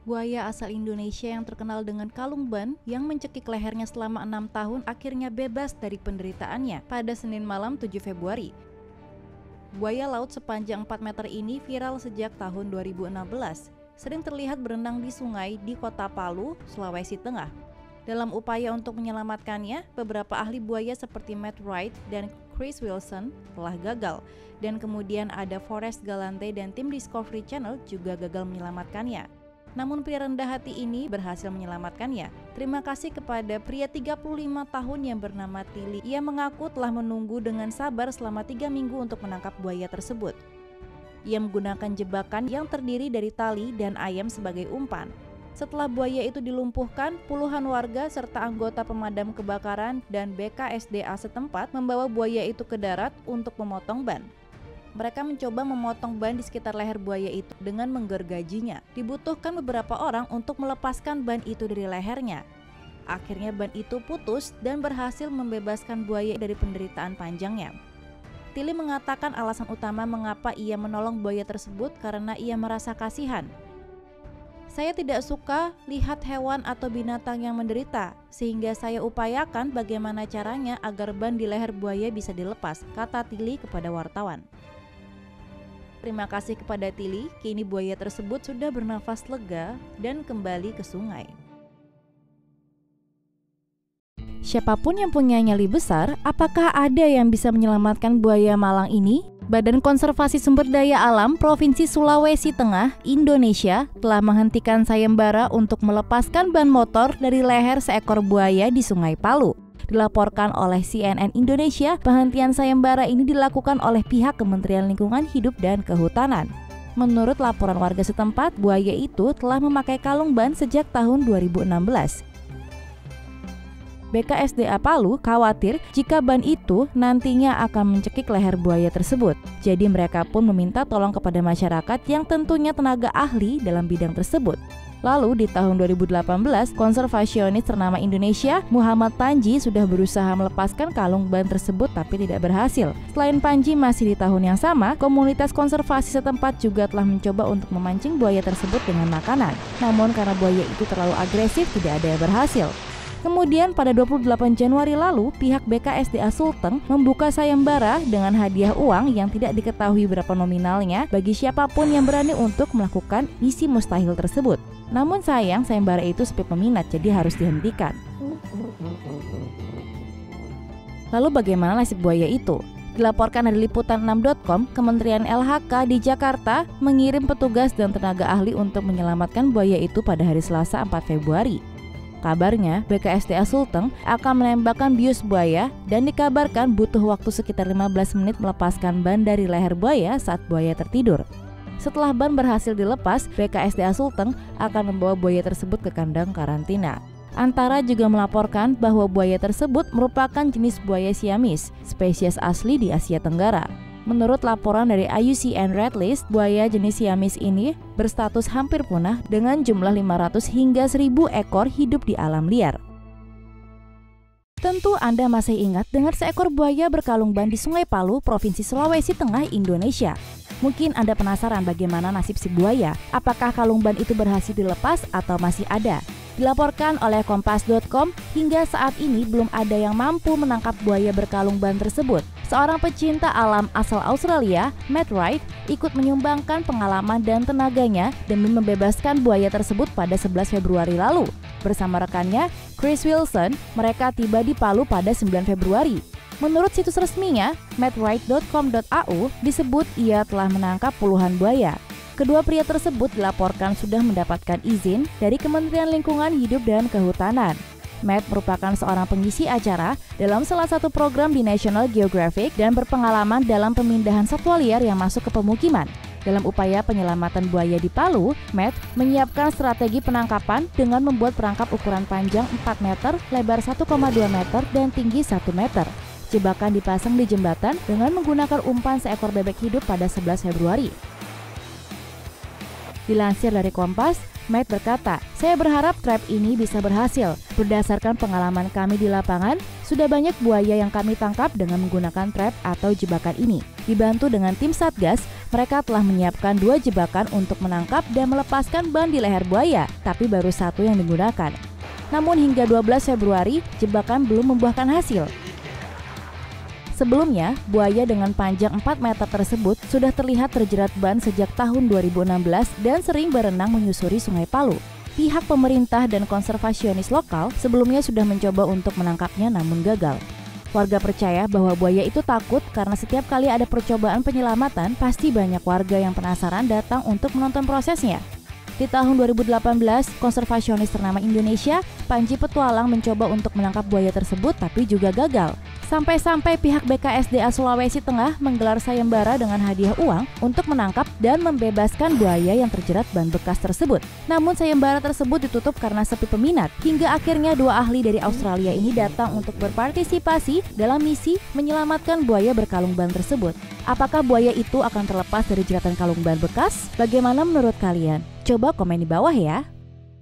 Buaya asal Indonesia yang terkenal dengan kalung ban yang mencekik lehernya selama 6 tahun akhirnya bebas dari penderitaannya pada Senin malam 7 Februari. Buaya laut sepanjang 4 meter ini viral sejak tahun 2016, sering terlihat berenang di sungai di kota Palu, Sulawesi Tengah. Dalam upaya untuk menyelamatkannya, beberapa ahli buaya seperti Matt Wright dan Chris Wilson telah gagal, dan kemudian ada Forrest Galante dan tim Discovery Channel juga gagal menyelamatkannya. Namun pria rendah hati ini berhasil menyelamatkannya. Terima kasih kepada pria 35 tahun yang bernama Tilly. Ia mengaku telah menunggu dengan sabar selama 3 minggu untuk menangkap buaya tersebut. Ia menggunakan jebakan yang terdiri dari tali dan ayam sebagai umpan. Setelah buaya itu dilumpuhkan, puluhan warga serta anggota pemadam kebakaran dan BKSDA setempat membawa buaya itu ke darat untuk memotong ban. Mereka mencoba memotong ban di sekitar leher buaya itu dengan menggergajinya. Dibutuhkan beberapa orang untuk melepaskan ban itu dari lehernya. Akhirnya ban itu putus dan berhasil membebaskan buaya dari penderitaan panjangnya. Tilly mengatakan alasan utama mengapa ia menolong buaya tersebut karena ia merasa kasihan. Saya tidak suka lihat hewan atau binatang yang menderita, sehingga saya upayakan bagaimana caranya agar ban di leher buaya bisa dilepas, kata Tilly kepada wartawan. Terima kasih kepada Tilly, kini buaya tersebut sudah bernafas lega dan kembali ke sungai. Siapapun yang punya nyali besar, apakah ada yang bisa menyelamatkan buaya malang ini? Badan Konservasi Sumber Daya Alam Provinsi Sulawesi Tengah, Indonesia telah menghentikan sayembara untuk melepaskan ban motor dari leher seekor buaya di Sungai Palu. Dilaporkan oleh CNN Indonesia, penghentian sayembara ini dilakukan oleh pihak Kementerian Lingkungan Hidup dan Kehutanan. Menurut laporan warga setempat, buaya itu telah memakai kalung ban sejak tahun 2016. BKSDA Palu khawatir jika ban itu nantinya akan mencekik leher buaya tersebut. Jadi mereka pun meminta tolong kepada masyarakat yang tentunya tenaga ahli dalam bidang tersebut. Lalu di tahun 2018, konservasionis ternama Indonesia, Muhammad Panji sudah berusaha melepaskan kalung ban tersebut tapi tidak berhasil. Selain Panji, masih di tahun yang sama, komunitas konservasi setempat juga telah mencoba untuk memancing buaya tersebut dengan makanan. Namun karena buaya itu terlalu agresif, tidak ada yang berhasil. Kemudian pada 28 Januari lalu, pihak BKSDA Sulteng membuka sayembara dengan hadiah uang yang tidak diketahui berapa nominalnya bagi siapapun yang berani untuk melakukan misi mustahil tersebut. Namun sayang, sayembara itu sepi peminat, jadi harus dihentikan. Lalu bagaimana nasib buaya itu? Dilaporkan dari liputan6.com, Kementerian LHK di Jakarta mengirim petugas dan tenaga ahli untuk menyelamatkan buaya itu pada hari Selasa 4 Februari. Kabarnya, BKSDA Sulteng akan menembakkan bius buaya dan dikabarkan butuh waktu sekitar 15 menit melepaskan ban dari leher buaya saat buaya tertidur. Setelah ban berhasil dilepas, BKSDA Sulteng akan membawa buaya tersebut ke kandang karantina. Antara juga melaporkan bahwa buaya tersebut merupakan jenis buaya Siamis, spesies asli di Asia Tenggara. Menurut laporan dari IUCN Red List, buaya jenis Siamis ini berstatus hampir punah dengan jumlah 500 hingga 1000 ekor hidup di alam liar. Tentu Anda masih ingat dengan seekor buaya berkalung ban di Sungai Palu, Provinsi Sulawesi Tengah, Indonesia. Mungkin Anda penasaran bagaimana nasib si buaya. Apakah kalung ban itu berhasil dilepas atau masih ada? Dilaporkan oleh Kompas.com, hingga saat ini belum ada yang mampu menangkap buaya berkalung ban tersebut. Seorang pecinta alam asal Australia, Matt Wright, ikut menyumbangkan pengalaman dan tenaganya demi membebaskan buaya tersebut pada 11 Februari lalu. Bersama rekannya, Chris Wilson, mereka tiba di Palu pada 9 Februari. Menurut situs resminya, mattwright.com.au, disebut ia telah menangkap puluhan buaya. Kedua pria tersebut dilaporkan sudah mendapatkan izin dari Kementerian Lingkungan Hidup dan Kehutanan. Matt merupakan seorang pengisi acara dalam salah satu program di National Geographic dan berpengalaman dalam pemindahan satwa liar yang masuk ke pemukiman. Dalam upaya penyelamatan buaya di Palu, Matt menyiapkan strategi penangkapan dengan membuat perangkap ukuran panjang 4 meter, lebar 1,2 meter, dan tinggi 1 meter. Jebakan dipasang di jembatan dengan menggunakan umpan seekor bebek hidup pada 11 Februari. Dilansir dari Kompas, Matt berkata, "Saya berharap trap ini bisa berhasil. Berdasarkan pengalaman kami di lapangan, sudah banyak buaya yang kami tangkap dengan menggunakan trap atau jebakan ini. Dibantu dengan tim Satgas, mereka telah menyiapkan 2 jebakan untuk menangkap dan melepaskan ban di leher buaya, tapi baru 1 yang digunakan. Namun hingga 12 Februari, jebakan belum membuahkan hasil. Sebelumnya, buaya dengan panjang 4 meter tersebut sudah terlihat terjerat ban sejak tahun 2016 dan sering berenang menyusuri Sungai Palu. Pihak pemerintah dan konservasionis lokal sebelumnya sudah mencoba untuk menangkapnya namun gagal. Warga percaya bahwa buaya itu takut karena setiap kali ada percobaan penyelamatan, pasti banyak warga yang penasaran datang untuk menonton prosesnya. Di tahun 2018, konservasionis ternama Indonesia, Panji Petualang mencoba untuk menangkap buaya tersebut tapi juga gagal. Sampai-sampai pihak BKSDA Sulawesi Tengah menggelar sayembara dengan hadiah uang untuk menangkap dan membebaskan buaya yang terjerat ban bekas tersebut. Namun sayembara tersebut ditutup karena sepi peminat, hingga akhirnya 2 ahli dari Australia ini datang untuk berpartisipasi dalam misi menyelamatkan buaya berkalung ban tersebut. Apakah buaya itu akan terlepas dari jeratan kalung ban bekas? Bagaimana menurut kalian? Coba komen di bawah ya.